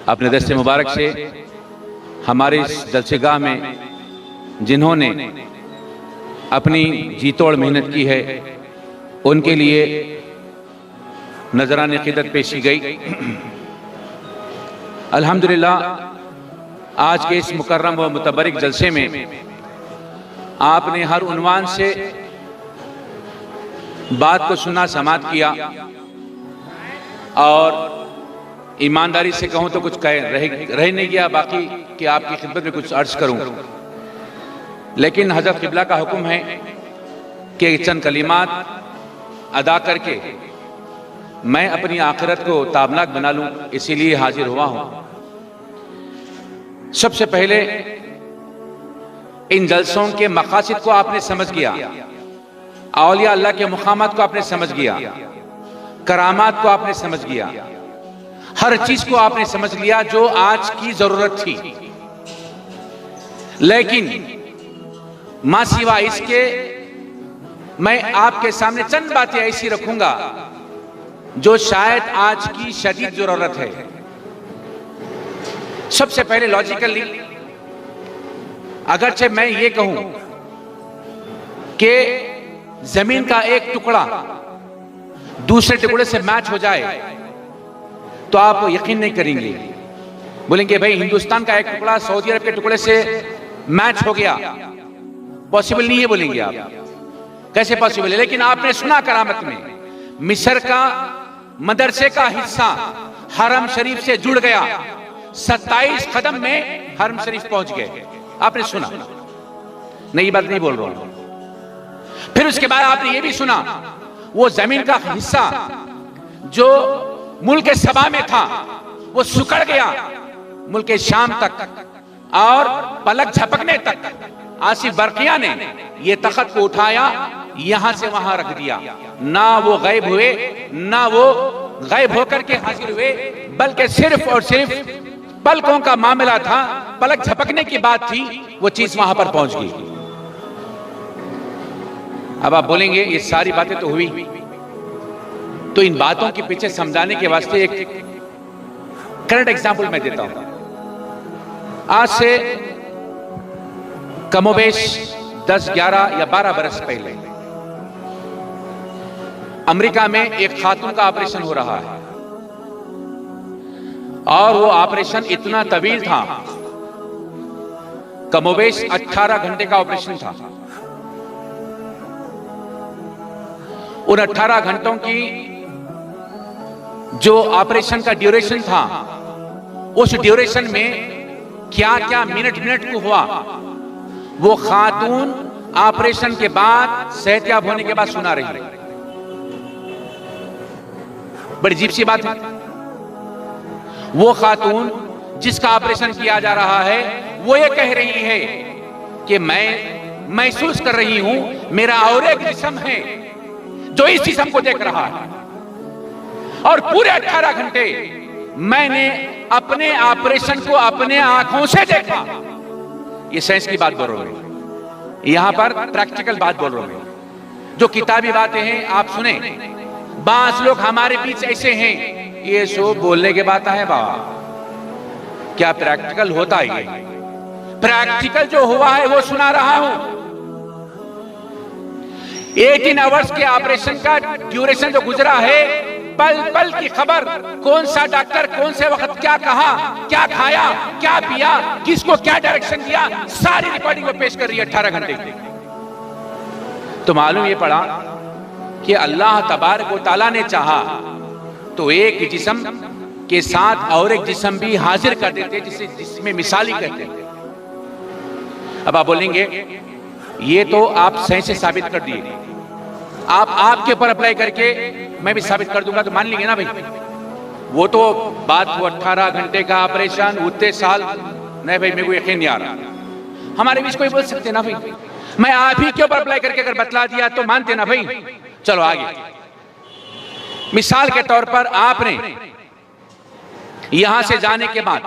अपने दस्ते मुबारक से हमारे इस जलसेगाह में जिन्होंने अपनी जी तोड़ मेहनत की है उनके लिए नजरान क़ीदत पेश की गई। अल्हम्दुलिल्लाह आज के इस मुकर्रम व मुतबरिक जलसे में आपने हर उन्वान से बात को सुना, समाअत किया और ईमानदारी से कहूं तो कुछ रह नहीं गया बाकी कि आपकी खिदमत में कुछ अर्ज करूं। लेकिन हजरत क़िबला का हुक्म है कि चंद कलिमात अदा करके मैं अपनी आखिरत को ताबनाक बना लूं, इसीलिए हाजिर हुआ हूं। सबसे पहले इन जलसों के मकासद को आपने समझ गया, औलिया अल्लाह के मुकामात को आपने समझ गया, करामात को आपने समझ गया, हर चीज को आपने समझ लिया जो आज की जरूरत थी। लेकिन मां सिवा इसके मैं आपके सामने चंद बातें ऐसी रखूंगा जो शायद आज की शदीद जरूरत है। सबसे पहले लॉजिकली अगरचे मैं ये कहूं कि जमीन का एक टुकड़ा दूसरे टुकड़े से मैच हो जाए तो आप यकीन नहीं करेंगे, बोलेंगे भाई हिंदुस्तान का एक टुकड़ा सऊदी अरब के टुकड़े से मैच हो गया, पॉसिबल नहीं है बोलेंगे आप, कैसे पॉसिबल है। लेकिन आपने सुना करामत में मिस्र का मदरसे का हिस्सा हरम शरीफ से जुड़ गया, 27 कदम में हरम शरीफ पहुंच गए, आपने सुना, नई बात नहीं बोल रहा हूं। फिर उसके बाद आपने ये भी सुना वो जमीन का हिस्सा जो मुल्क सबा में था वो सुकड़ गया मुल्क शाम तक और पलक झपकने तक आसिफ बरकिया ने ये तख्त को उठाया, यहां से वहां रख दिया। ना वो गायब हुए ना वो गायब होकर के हाजिर हुए, बल्कि सिर्फ और सिर्फ पलकों का मामला था, पलक झपकने की बात थी, वो चीज वहां पर पहुंच गई। अब आप बोलेंगे ये सारी बातें तो हुई, तो इन बातों के पीछे समझाने के वास्ते एक करंट एग्जाम्पल मैं देता हूं। आज से कमोबेश 10, 11 या 12 बरस पहले अमेरिका में एक खातून का ऑपरेशन हो रहा है और वो ऑपरेशन इतना तवील था, कमोबेश 18 घंटे का ऑपरेशन था। उन 18 घंटों की जो ऑपरेशन का ड्यूरेशन था, उस ड्यूरेशन में क्या क्या मिनट को हुआ वो खातून ऑपरेशन के बाद सेहतयाब होने के बाद सुना रही है। बड़ी अजीब सी बात है। वो खातून जिसका ऑपरेशन किया जा रहा है वो ये कह रही है कि मैं महसूस कर रही हूं मेरा और एक जिस्म है जो इस जिस्म को देख रहा है, और पूरे 18 घंटे मैंने अपने ऑपरेशन को अपने आंखों से देखा। ये साइंस की बात बोल रहा हूं, यहां पर प्रैक्टिकल बात बोल रहा हूं। जो किताबी बातें हैं आप सुने, बास लोग हमारे बीच ऐसे हैं, ये सो बोलने के बात है बाबा, क्या प्रैक्टिकल होता है? प्रैक्टिकल जो हुआ है वो सुना रहा हूं। 18 आवर्स के ऑपरेशन का ड्यूरेशन जो गुजरा है, पल पल की खबर, कौन सा डॉक्टर कौन से वक्त क्या कहा, क्या खाया, क्या पिया, किसको क्या डायरेक्शन दिया, सारी रिकॉर्डिंग में पेश कर रही है 18 घंटे की। तो मालूम ये पड़ा कि अल्लाह तबारक व तआला ने चाहा तो एक जिस्म के साथ और एक जिस्म भी हाजिर कर देते, जिसमें मिसाली कहते हैं। अब आप बोलेंगे ये तो आप सही से साबित कर दिए, आप आपके ऊपर अप्लाई करके मैं भी साबित कर दूंगा तो मान लेंगे ना भाई। वो तो बात वो 18 घंटे का ऑपरेशन, उतने साल, नहीं भाई मेरे को यकीन नहीं आ रहा। हमारे बीच कोई बोल सकते ना भाई, मैं आप ही के ऊपर अप्लाई करके अगर बतला दिया तो मानते ना भाई। चलो आगे, मिसाल के तौर पर आपने यहां से जाने के बाद,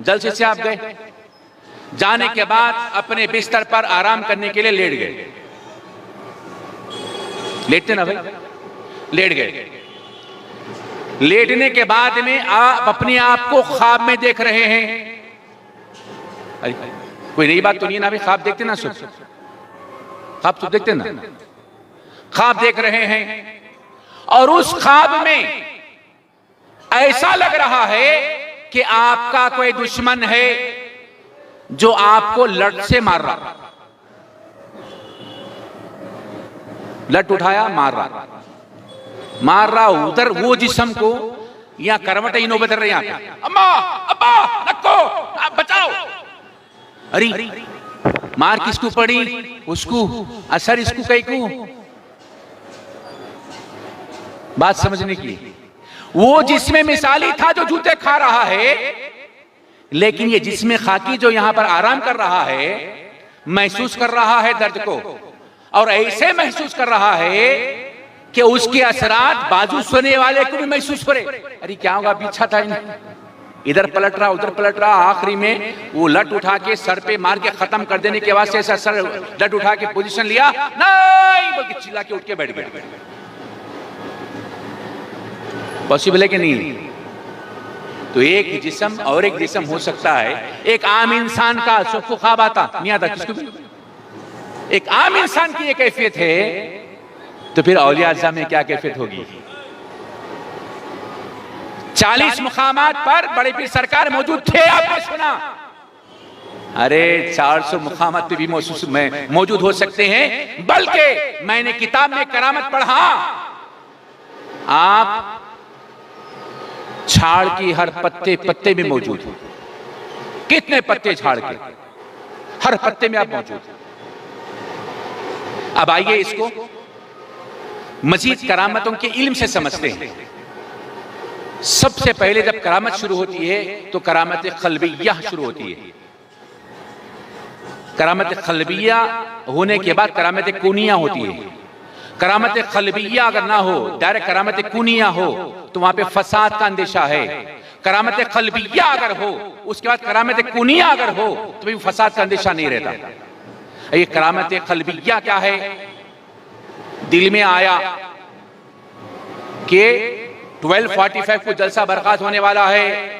जलसे से आप गए, जाने के बाद अपने बिस्तर पर आराम करने के लिए लेट गए, लेटते ना भाई, लेट गए। लेटने के बाद में आप अपने आप को ख्वाब में देख रहे हैं। अरे कोई नई बात तो नहीं ना, अभी ख्वाब देखते ना, सुबह ख्वाब तो देखते ना, ख्वाब देख रहे हैं और उस ख्वाब में ऐसा लग रहा है कि आपका कोई दुश्मन है जो आपको लट से मार रहा, लट उठाया मार रहा उधर वो जिस्म को, यहां करवट ही नो बदल रहे, यहां पे अम्मा अब्बा नक्को बचाओ, अरे मार किसको पड़ी, उसको, असर इसको कई को। बात समझने की, वो जिसमें मिसाली था जो जूते खा रहा है, लेकिन ये जिसमें खाकी जो यहां पर आराम कर रहा है, महसूस कर रहा है दर्द को, और ऐसे महसूस कर रहा है कि उसके असरात बाजू सोने वाले को भी महसूस करे। अरे क्या होगा, पीछा था इधर पलट रहा उधर पलट रहा, आखिरी में वो लट उठा के सर पे मार के खत्म कर देने के बाद से ऐसा सर लट उठा के पोजीशन लिया, नहीं बोल के चिल्ला के उठ के बैठ गया। पॉसिबल है कि नहीं? तो एक जिस्म और एक जिस्म हो सकता है। एक आम इंसान का सबको ख्वाब आता नहीं आता, किसको भी, एक आम इंसान की ये कैफियत है, तो फिर औलिया अज़्ज़ा में क्या कैफियत होगी। 40 मुकामात पर बड़े पीर सरकार मौजूद थे, आपने सुना। अरे 400 मुकामात पे भी मौजूद हो सकते हैं, बल्कि मैंने किताब में करामत पढ़ा, आप झाड़ की हर पत्ते में मौजूद हो। कितने पत्ते झाड़ के, हर पत्ते में आप मौजूद। अब आइए इसको मजीद करामतों के इल्म से समझते हैं। सबसे पहले जब करामत शुरू होती है तो करामत क़ल्बिय्या शुरू होती है। करामत क़ल्बिय्या होने के बाद करामत कूनिया होती है। करामत क़ल्बिय्या अगर ना हो, डायरेक्ट करामत कूनिया हो, तो वहां पे फसाद का अंदेशा है। करामत क़ल्बिय्या अगर हो, उसके बाद करामत कूनिया अगर हो, तो भी फसाद का अंदेशा नहीं रहता। ये करामत क़ल्बिय्या क्या है? दिल में आया कि 12:45 को जलसा बर्खास्त होने वाला है,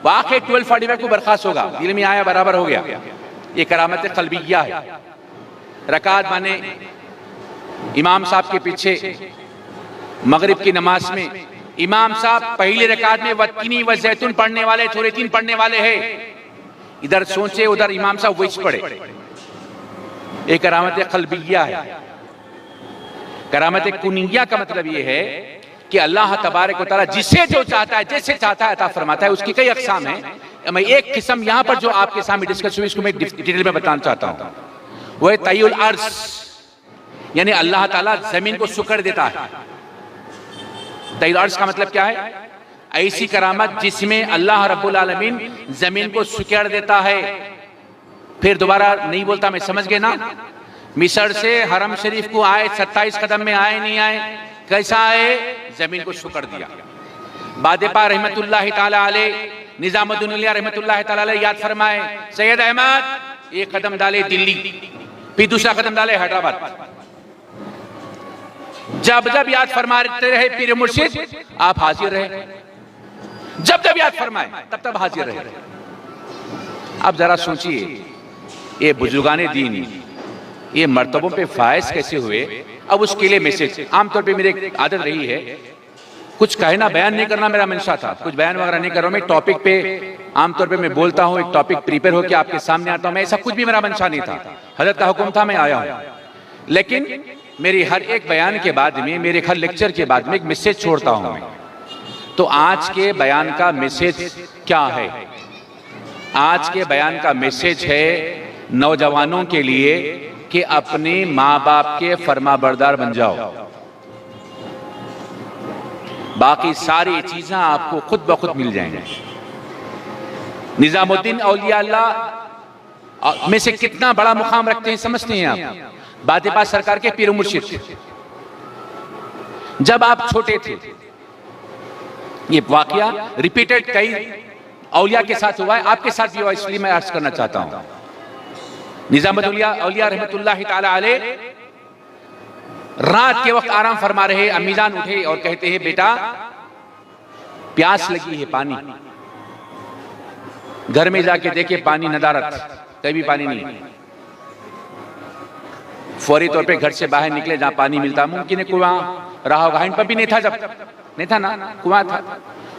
वाकई 12:45 को बर्खास्त होगा, दिल में आया, बराबर हो गया। ये करामत क़ल्बिय्या है। रकात माने इमाम साहब के पीछे मगरिब की नमाज में इमाम साहब पहली रकात में वत्तीनी व जैतून पढ़ने वाले, थोड़े तीन पढ़ने वाले हैं, इधर सोचे उधर इमाम साहब विच पढ़े। एक करामत क़ल्बिय्या है। करामत कुनिया का मतलब यह है कि अल्लाह तबारक व तआला जिसे जो चाहता है, जैसे चाहता है अता फरमाता है। उसकी कई अक़साम हैं। मैं एक किस्म यहां पर जो आपके सामने डिस्कस हुई, इसको मैं डिटेल में बताना चाहता हूं। वह है तय्युल अर्श, यानी अल्लाह ताला जमीन को सुकड़ देता है। तय्युल अर्श का मतलब क्या है? ऐसी करामत जिसमें अल्लाह रब्बुल आलमीन जमीन को सुकड़ देता है। फिर दोबारा नहीं बोलता, मैं समझ गए ना। मिस्र से हरम शरीफ को आए, 27 कदम में आए, नहीं आए, कैसा आए? जमीन को सुकड़ दिया। बादेपा रहमतुल्लाह ताला अलैह, निजामुद्दीन औलिया रहमतुल्लाह ताला अलैह याद फरमाए, सैयद अहमद एक कदम डाले दिल्ली, फिर दूसरा कदम डाले हैदराबाद। जब जब याद फरमाते रहे पीर मुर्शिद, आप हाजिर रहे। जब जब याद फरमाए तब तब हाजिर रहे। अब जरा सोचिए, ये बुजुर्गाने दीन ये मर्तबों पे फायज कैसे हुए। अब उसके लिए मैसेज, आमतौर पे मेरी आदत रही है कुछ कहना, बयान नहीं करना मेरा मंशा था, कुछ बयान वगैरह नहीं कर रहा हूं। मैं टॉपिक पे आमतौर पे मैं बोलता हूं, एक टॉपिक प्रिपेयर होकर आपके सामने आता हूं। मैं ऐसा कुछ भी मेरा मंशा नहीं था, हजरत का हुक्म था, मैं आया हूं। लेकिन मेरी हर एक बयान के बाद में, मेरे हर लेक्चर के बाद में एक मैसेज छोड़ता हूं मैं। तो आज के बयान का मैसेज क्या है? आज के बयान का मैसेज है नौजवानों के लिए कि अपने माँ बाप के फरमाबरदार बन जाओ। बाकी सारी चीजें आपको खुद ब खुद मिल जाएंगी। निजामुद्दीन औलिया अल्लाह में से कितना बड़ा मुकाम रखते हैं समझते हैं आप? बादेपा सरकार के पीर मुर्शिद। जब आप छोटे थे, ये वाकया रिपीटेड कई औलिया के साथ हुआ है, आपके साथ भी हुआ, इसलिए मैं अर्ज करना चाहता हूं। निजामुद्दीन औलिया रहमतुल्लाह ताला अलैह रात के वक्त आराम फरमा रहे, अम्मीजान उठे और कहते हैं, बेटा प्यास लगी है, पानी। घर में जाके देखे पानी नदारत, कहीं भी पानी नहीं। फौरी तौर पे घर से बाहर निकले जहां पानी मिलता, मुमकिन है कुआं रहा होगा, हैंडपंप भी नहीं था, जब नहीं था ना, कुआं था।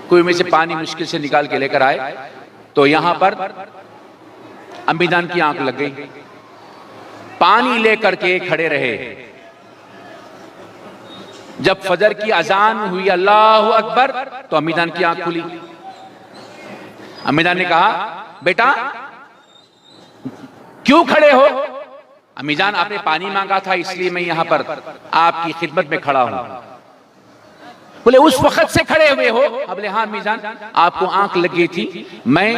कुएं में से पानी मुश्किल से निकाल के लेकर आए तो यहां पर अम्मी जान की आंख लग गई। पानी लेकर के खड़े रहे। जब फजर की अजान हुई, अल्लाहु अकबर, तो अम्मी जान की आंख खुली। अम्मी जान ने कहा, बेटा क्यों खड़े हो? अम्मी जान, आपने पानी मांगा था इसलिए मैं यहां पर आपकी खिदमत में खड़ा हूं। बोले उस वक्त से खड़े हुए हो? बोले हाँ अम्मी जान, आपको आंख लग गई थी, मैं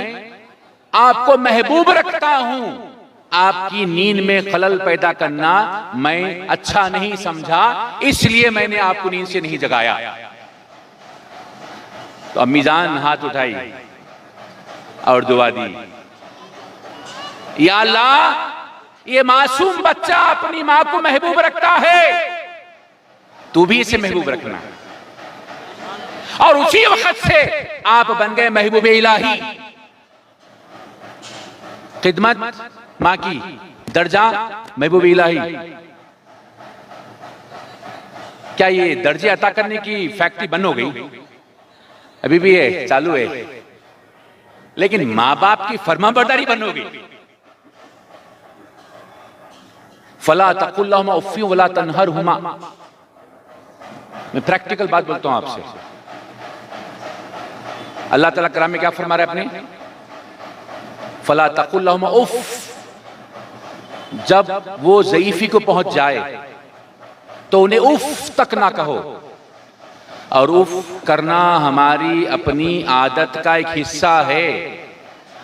आपको महबूब रखता हूं, आपकी नींद में खलल पैदा करना मैं अच्छा नहीं समझा, इसलिए मैंने आपको नींद से नहीं जगाया। तो अम्मी जान हाथ उठाई और दुआ दी, या अल्लाह, ये मासूम बच्चा अपनी मां को महबूब रखता है, तू भी इसे महबूब रखना। और उसी वक्त से आप बन गए महबूब इलाही। खिदमत मां की, दर्जा महबूब इलाही। क्या ये दर्जे अता करने की फैक्ट्री बंद हो गई? अभी भी है, चालू है, लेकिन मां बाप की फरमाबरदारी बंद हो गई। फला तकुल्लहुमा उफ़्फ़ी वला तनहरहुमा। मैं प्रैक्टिकल बात बोलता हूं आपसे। अल्लाह ताला कलाम में क्या फरमा रहे अपने? फला तकुल्लहुमा उफ़्फ़। जब वो ज़ईफ़ी को पहुंच जाए तो उन्हें उफ़ तक ना कहो। और उफ़ करना हमारी अपनी आदत का एक हिस्सा है,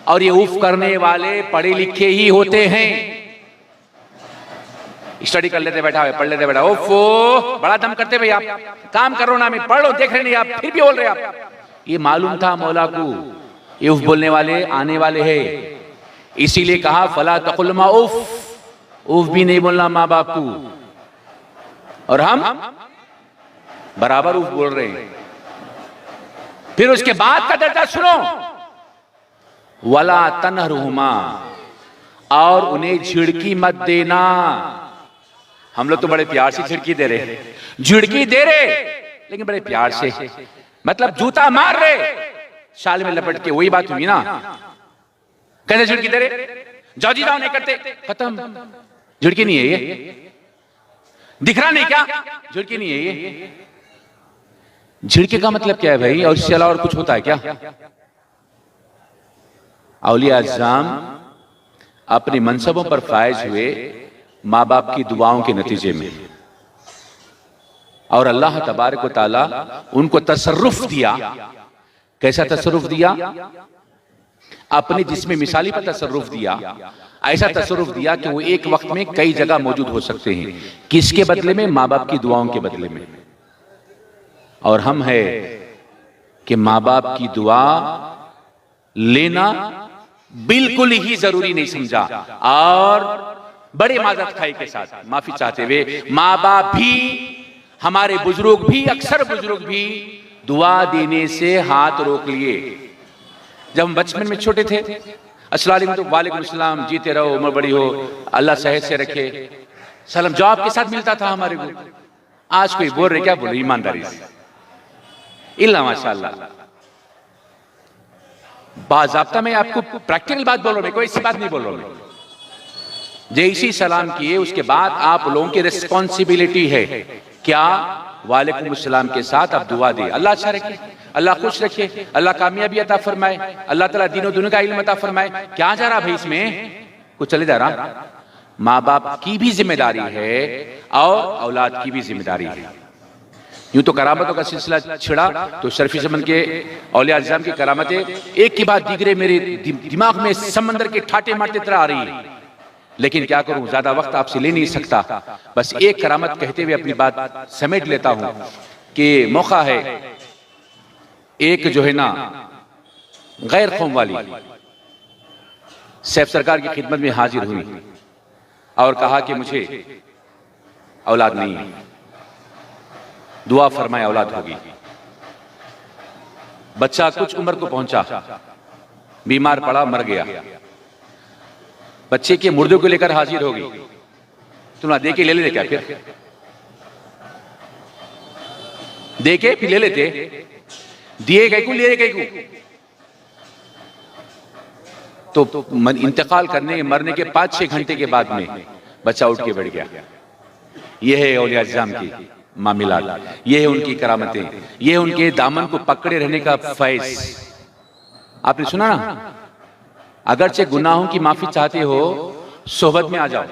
और ये उफ़ करने वाले पढ़े लिखे ही होते हैं। स्टडी कर लेते बैठा है, पढ़ लेते बैठा, ओफो बड़ा दम करते भाई, आप काम करो ना, मैं पढ़ लो, देख रहे नहीं आप, फिर भी बोल रहे आप। ये मालूम था मौला को ये उफ़ बोलने वाले आने वाले हैं, इसीलिए कहा फला तकुल्लुमा उफ़। उफ़ भी नहीं बोलना माँ बाप को, और हम बराबर उफ़ बोल रहे हैं। फिर उसके बाद का दर्जा सुनो, वला तनहरुहुमा, और उन्हें झिड़की मत देना। हम लोग तो बड़े प्यार से झिड़की दे रहे, झिड़की दे रहे लेकिन बड़े प्यार से, मतलब जूता मार रहे शाल में लपट के। वही बात हुई ना, कैसे झिड़की दे रहे? जाओ जी जाओ, नहीं करते, खत्म। झिड़की नहीं है ये, दिख रहा नहीं क्या? झिड़की नहीं है ये। झिड़के का मतलब क्या है भाई? और इसके अलावा और कुछ होता है क्या? औलिया अज़्ज़ाम अपने मनसबों पर फायज हुए माँ बाप की दुआओं के नतीजे में, और अल्लाह तबारक व तआला उनको तसर्रुफ दिया। कैसा तसर्रुफ दिया? अपने जिस्म मिसाली पर तसर्रुफ दिया। ऐसा तसर्रुफ दिया कि वो एक वक्त में कई जगह मौजूद हो सकते हैं। किसके बदले में? माँ बाप की दुआओं के बदले में। और हम है कि माँ बाप की दुआ लेना बिल्कुल ही जरूरी नहीं समझा, और बड़े माजरत खाई के साथ माफी चाहते हुए, माँ बाप भी, हमारे बुजुर्ग भी, अक्सर बुजुर्ग भी दुआ देने से हाथ रोक लिए। जब हम बचपन में छोटे थे, अस्सलाम वालेकुम, तो वालेकुम अस्सलाम, जीते रहो, उम्र बड़ी हो, अल्लाह सेहत से रखे, सलाम जवाब के साथ मिलता था हमारे को। आज कोई बोल रहे, क्या बोल रहे? ईमानदारी से, इल्ला माशाअल्लाह। बाज़ाब्ता मैं आपको प्रैक्टिकल बात बोल रहा हूं, कोई ऐसी बात नहीं बोल रहा हूं। जैसी सलाम किए उसके बाद आप लोगों की रिस्पॉन्सिबिलिटी है क्या? वालेकुम अस्सलाम के साथ आप दुआ दे, अल्लाह अच्छा रखे, अल्लाह खुश रखे, अल्लाह कामयाबी अता फरमाए, अल्लाह ताला दीनो दुनिया का इल्म अता फरमाए। क्या जा रहा भाई इसमें? कुछ चले जा रहा? माँ बाप की भी जिम्मेदारी है और औलाद की भी जिम्मेदारी है। यूं तो करामतों का सिलसिला छिड़ा तो शरफी ज़मान के औलिया अज़्ज़ाम की करामतें एक के बाद दीगरे मेरे दिमाग में समंदर के ठाटे मारते तरह आ रही है, लेकिन क्या करूं, ज्यादा वक्त आपसे ले नहीं सकता। बस एक करामत कहते हुए अपनी बात समेट लेता हूं कि मौका है, एक जो है ना गैर कौम वाली सैफ सरकार की खिदमत में हाजिर हुई और कहा कि मुझे औलाद नहीं है, दुआ फरमाए औलाद होगी। बच्चा कुछ उम्र को पहुंचा, बीमार पड़ा, मर गया। बच्चे के मुर्दे को लेकर हाजिर होगी, तुम दे के ले लेते क्या? फिर दे के फिर ले लेते, दिए गए को ले गए को। तो इंतकाल करने मरने के 5-6 घंटे के बाद में बच्चा उठ के बैठ गया। यह है औलिया इज़्ज़ाम की मामलात, ये है उनकी करामतें, ये है उनके दामन को पकड़े रहने का फैज़। आपने सुना ना, अगरचे गुनाहों की माफी चाहते हो, सोहबत में आ जाओ,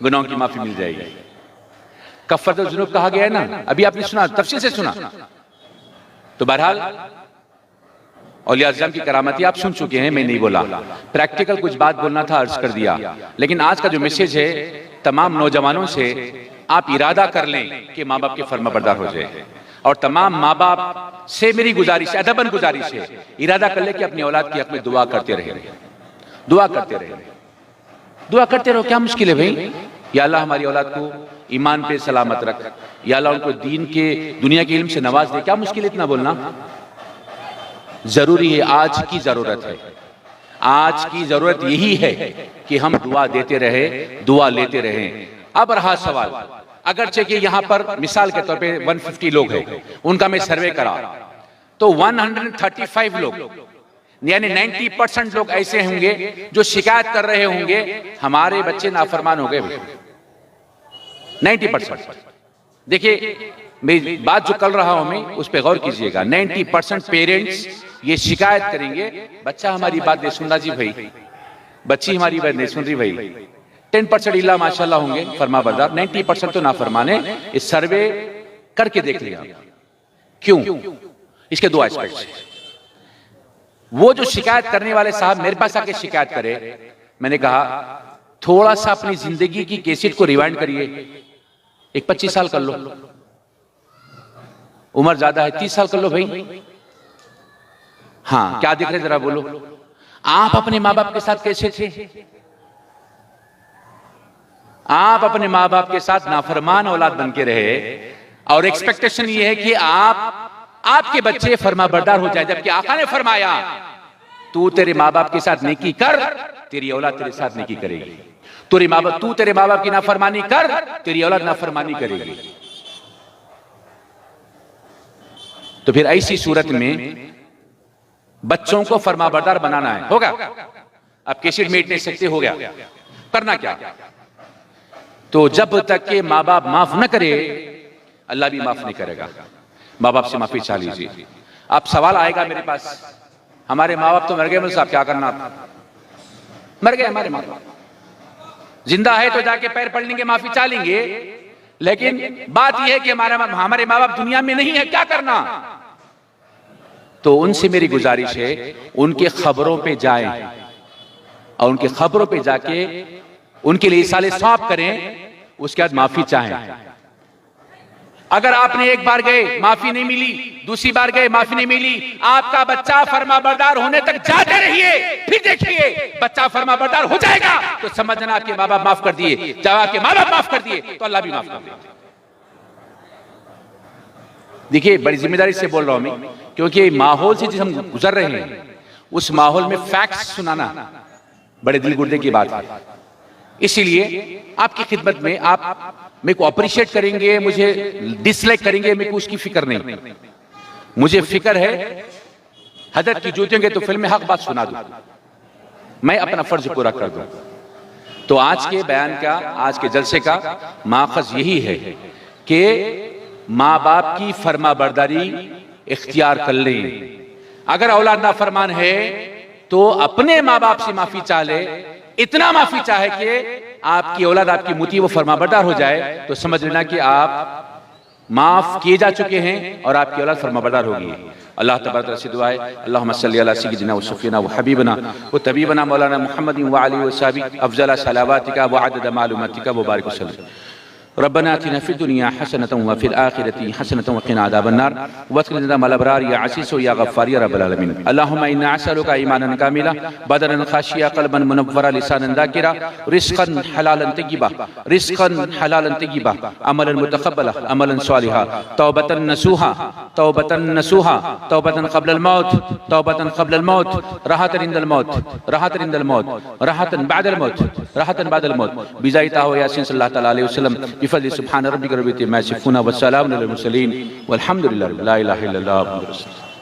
गुनाहों की माफी मिल जाएगी। कफ़रतुल ज़ुनूब कहा गया है ना, अभी आपने सुना, तफसील से सुना। तो बहरहाल औलिया इज़्ज़ाम की करामती आप सुन चुके हैं, मैं नहीं बोला। प्रैक्टिकल कुछ बात बोलना था, अर्ज कर दिया। लेकिन आज का जो मैसेज है तमाम नौजवानों से, आप इरादा कर लें कि माँ बाप के फर्माबरदार हो जाए। और तमाम माँ बाप से मेरी गुजारिश, अदबन गुजारिश है, इरादा कर ले कि अपनी औलाद के हक में दुआ करते रहे, दुआ करते रहे, दुआ करते रहो। क्या मुश्किल है भाई? या अल्लाह हमारी औलाद को ईमान पे सलामत रख, या अल्लाह उनको दीन के, दुनिया के इल्म से नवाज दे। क्या मुश्किल है इतना बोलना? जरूरी है, आज की जरूरत है, आज की जरूरत यही है कि हम दुआ देते रहे, दुआ लेते रहे। अब रहा सवाल, अगरचे कि यहां पर मिसाल के तौर पे 150 लोग हैं, उनका मैं सर्वे करा तो 135 लोग यानी 90% लोग ऐसे होंगे जो शिकायत कर रहे होंगे हमारे बच्चे नाफरमान हो गए। 90%। देखिए मैं बात जो कर रहा हूं मैं उस पर गौर कीजिएगा। 90% पेरेंट्स ये शिकायत करेंगे, बच्चा हमारी बात नहीं सुन रहा जी भाई, बच्ची हमारी बात नहीं सुन रही भाई। 10% इल्ला माशाल्लाह होंगे फरमाबरदार, 90% तो नाफरमान है। इस सर्वे करके देख लिया। क्यों? इसके दो एस्पेक्ट्स। वो जो शिकायत करने वाले साहब मेरे पास आके शिकायत करे, मैंने कहा थोड़ा सा अपनी जिंदगी की कैसेट को रिवाइंड करिए, एक 25 साल कर लो, उम्र ज्यादा है 30 साल कर लो भाई। हाँ, क्या दिख रहे जरा बोलो, आप अपने माँ बाप के साथ कैसे थे? आप अपने माँ बाप के साथ नाफरमान औलाद बन के रहे और एक्सपेक्टेशन ये है कि आपके बच्चे फरमाबरदार हो जाए, जबकि आका ने फरमाया तू तेरे माँ बाप के साथ नेकी कर, तेरी औलाद तेरे साथ नेकी करेगी। तू तेरे माँ बाप की नाफरमानी कर, तेरी औलाद नाफरमानी करेगी। तो फिर ऐसी सूरत में बच्चों को फरमाबरदार बनाना है, होगा? अब कैसेट मेट नहीं सकते, हो गया, करना क्या? तो जब तक के माँ बाप माफ न करे, अल्लाह भी माफ नहीं करेगा। माँ बाप से माफी चाह लीजिए। अब सवाल आएगा मेरे पास, हमारे माँ बाप तो मर गए, साहब क्या करना? मर गए हमारे माँ बाप, जिंदा है तो जाके पैर पड़ लेंगे, माफी चाह लेंगे। लेकिन बात यह है कि हमारे माँ बाप दुनिया में नहीं है, क्या करना? तो उनसे मेरी गुजारिश है, उनके खबरों पे जाएं और उनके खबरों पे जाके उनके लिए साले सौंप करें, उसके बाद माफी चाहें। अगर आपने एक बार गए माफी नहीं मिली, दूसरी बार गए माफी नहीं मिली, आपका बच्चा फरमाबरदार होने तक जाते रहिए, फिर देखिए बच्चा फरमाबरदार हो जाएगा तो समझना आपके माँ बाप माफ कर दिए। जब आपके माँ बाप माफ कर दिए तो अल्लाह भी माफ कर दिए। देखिए बड़ी जिम्मेदारी से बोल रहा हूं मैं, क्योंकि माहौल से जिस हम गुजर रहे हैं उस माहौल में फैक्ट्स सुनाना बड़े दिल गुर्दे की बात है। इसीलिए आपकी खिदमत में आप मेरे को अप्रिशिएट करेंगे, मुझे डिसलाइक करेंगे, मेरे को उसकी फिक्र नहीं। मुझे फिक्र है हजरत की जूतियों के तो फिल्म में हक बात सुना दूं, मैं अपना फर्ज पूरा कर दूं। तो आज के बयान का, आज के जलसे का माखज यही है कि माँ बाप की फरमाबरदारी इख्तियार कर लें। अगर औलाद नाफरमान है तो अपने माँ बाप से माफी चाह ले, इतना माफी चाहे कि आपकी औलाद आपकी मुती वो फरमाबरदार हो जाए, तो समझ लेना कि आप माफ किए जा चुके हैं और आपकी औलाद फरमाबरदार होगी। अल्लाह तबारक से दुआ है, अल्लाहुम्मा सल्ली अला सय्यिदिना व शफीना व हबीबना व तबीबना मौलाना मुहम्मद व आलिहि व सहाबी अफजल सलावातिका व अदद मालूमातिका व बारिक वसल्लम। रब्बना आतिना फिद दुनिया हसनतन व फिल आखिरति हसनतन व क़िना अज़ाबन्नार वअदखिलना मअल अबरार या अज़ीज़ या गफ़्फ़ार या रब्बल आलमीन। अल्लाहुम्मा इन्ना असअलुका ईमानन कामिला बदनन खाशिया क़ल्बन मुनव्वरा लिसानन ज़ाकिरा रिज़्क़न हलालन तय्यिबा रिज़्क़न हलालन तय्यिबा अमलन मुतक़ब्बला अमलन सालिहा तौबतन नसूहा तौबतन नसूहा तौबतन क़ब्लल मौत तौबतन क़ब्लल मौत राहतन इंदल मौत राहतन इंदल मौत राहतन बअदल मौत राहतन बअदल मौत बिज़ाई ताहो यासीन सल्लल्लाहु तआला अलैहि वसल्लम बिफज़्लि सुब्हान रब्बिका रब्बिल इज़्ज़ति अम्मा यसिफ़ून व सलामुन अलल मुरसलीन वल्हम्दुलिल्लाहि ला इलाहा इल्लल्लाह।